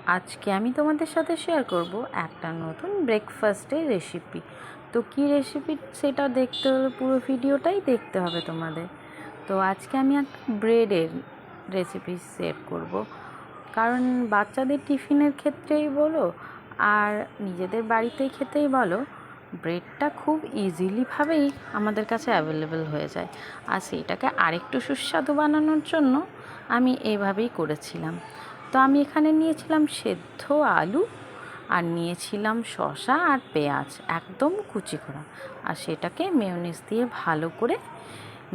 আজকে আমি তোমাদের সাথে শেয়ার করব একটা নতুন ব্রেকফাস্টের রেসিপি। তো কী রেসিপি সেটা দেখতে হলে পুরো ভিডিওটাই দেখতে হবে তোমাদের। তো আজকে আমি একটা ব্রেডের রেসিপি শেয়ার করব, কারণ বাচ্চাদের টিফিনের ক্ষেত্রেই বলো আর নিজেদের বাড়িতেই খেতেই বলো, ব্রেডটা খুব ইজিলিভাবেই আমাদের কাছে অ্যাভেলেবেল হয়ে যায়। আর সেইটাকে আরেকটু সুস্বাদু বানানোর জন্য আমি এইভাবেই করেছিলাম। তো আমি এখানে নিয়েছিলাম সেদ্ধ আলু, আর নিয়েছিলাম শসা আর পেঁয়াজ একদম কুচি করা, আর সেটাকে মেয়োনিজ দিয়ে ভালো করে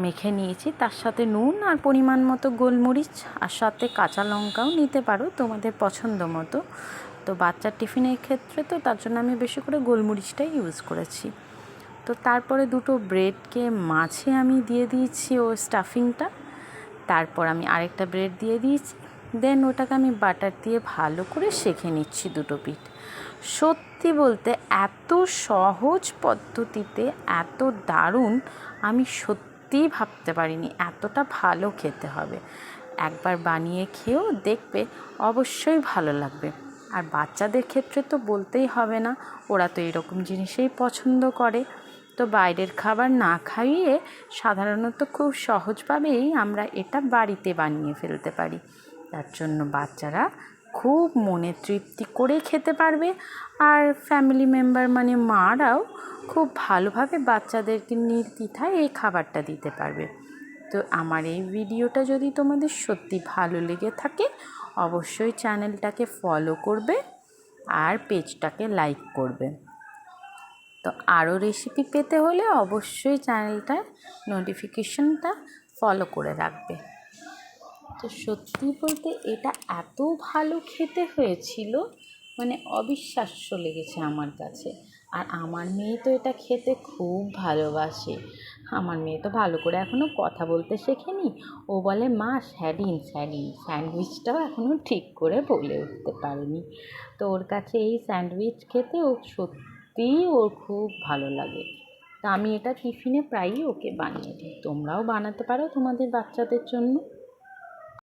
মেখে নিয়েছি। তার সাথে নুন আর পরিমাণ মতো গোলমরিচ, আর সাথে কাঁচা লঙ্কাও নিতে পারো তোমাদের পছন্দ মতো। তো বাচ্চার টিফিনের ক্ষেত্রে তো তার জন্য আমি বেশি করে গোলমরিচটাই ইউজ করেছি। তো তারপরে দুটো ব্রেডকে মাঝে আমি দিয়ে দিয়েছি ও স্টাফিংটা। তারপর আমি আরেকটা ব্রেড দিয়ে দিয়েছি, দেন ওটাকে আমি বাটার দিয়ে ভালো করে সেঁকে নিচ্ছি দুটো পিঠ। সত্যি বলতে এত সহজ পদ্ধতিতে এত দারুণ আমি সত্যিই ভাবতে পারিনি এতটা ভালো খেতে হবে। একবার বানিয়ে খেয়েও দেখবে, অবশ্যই ভালো লাগবে। আর বাচ্চাদের ক্ষেত্রে তো বলতেই হবে না, ওরা তো এরকম জিনিসেই পছন্দ করে। তো বাইরের খাবার না খাইয়ে সাধারণত খুব সহজভাবেই আমরা এটা বাড়িতে বানিয়ে ফেলতে পারি। তার জন্য বাচ্চারা খুব মনে তৃপ্তি করে খেতে পারবে, আর ফ্যামিলি মেম্বার মানে মারাও খুব ভালোভাবে বাচ্চাদেরকে নির্দ্বিধায় এই খাবারটা দিতে পারবে। তো আমার এই ভিডিওটা যদি তোমাদের সত্যি ভালো লেগে থাকে, অবশ্যই চ্যানেলটাকে ফলো করবে আর পেজটাকে লাইক করবে। তো আরও রেসিপি পেতে হলে অবশ্যই চ্যানেলটার নোটিফিকেশনটা ফলো করে রাখবে। তো সত্যি বলতে এটা এত ভালো খেতে হয়েছিল, মানে অবিশ্বাস্য লেগেছে আমার কাছে। আর আমার মেয়ে তো এটা খেতে খুব ভালোবাসে। আমার মেয়ে তো ভালো করে এখনও কথা বলতে শেখেনি। ও বলে মা স্যাডিন স্যাডিন, স্যান্ডউইচটাও এখনও ঠিক করে বলে উঠতে পারেনি। তো ওর কাছে এই স্যান্ডউইচ খেতে ও সত্যিই ওর খুব ভালো লাগে। তা আমি এটা টিফিনে প্রায়ই ওকে বানিয়ে দিই। তোমরাও বানাতে পারো তোমাদের বাচ্চাদের জন্য।